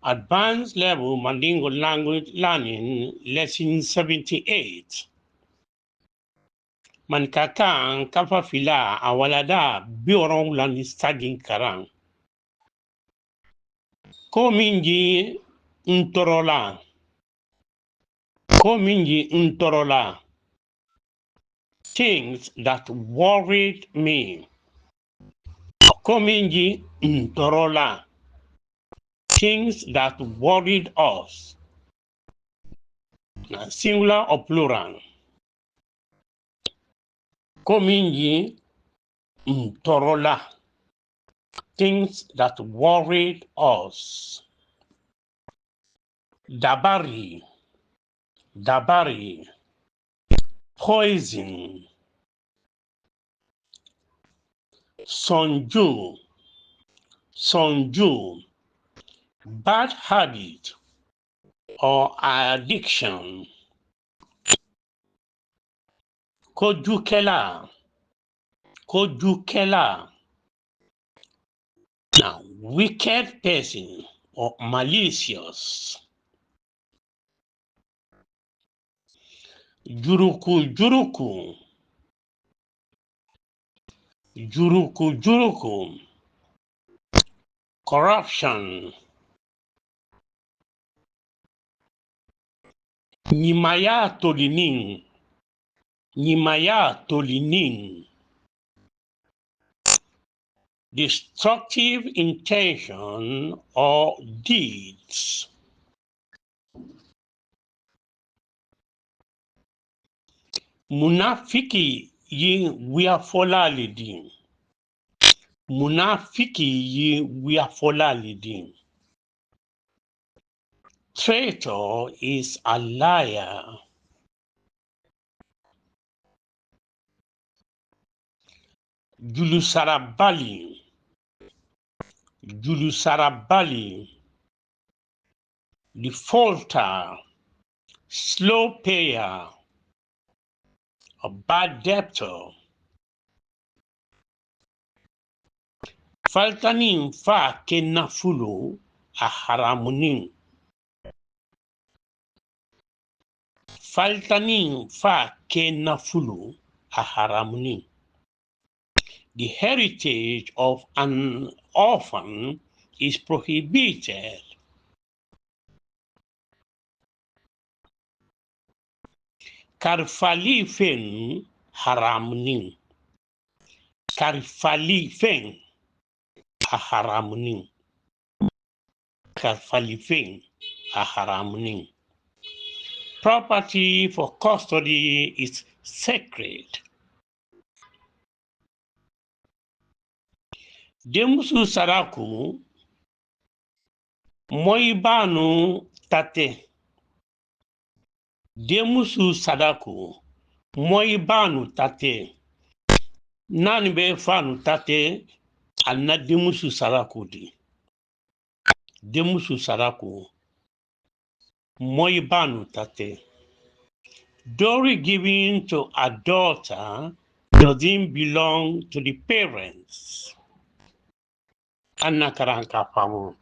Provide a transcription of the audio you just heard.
Advanced Level Mandingo Language Learning, Lesson 78. Mankakang kapafila awalada biorong lani staging karang. Kominji ntorola. Kominji ntorola. Things that worried me. Kominji ntorola. Things that worried us. Singular or plural. Kominji ntorola. Things that worried us. Dabari. Dabari. Poison. Sonju. Sonju. Bad habit or addiction. Kojukela. Kojukela. Now, wicked person or malicious. Juruku juruku. Juruku juruku. Corruption. Nimaya tolinin. Nimaya tolinin. Destructive intention or deeds. Munafiki yi wiafola lidin. Munafiki yi wiafola lidin. Traitor is a liar. Julusarabali. Julusarabali. Defaulter. Slow payer. A bad debtor. Faltanin fa kenafulu a haramunin. Faltanin fa kenafulu a haramunin. The heritage of an orphan is prohibited. Karfali fen haramunin. Karfali fen a haramunin. Karfali fen a haramunin. Property for custody is sacred. Demusu saraku moibanu tate. Demusu sadaku moibanu tate. Nani be fanu tate anna demusu saraku di. Demusu saraku moibanu tate. Dowry given to a daughter doesn't belong to the parents. Anna karanka pamu.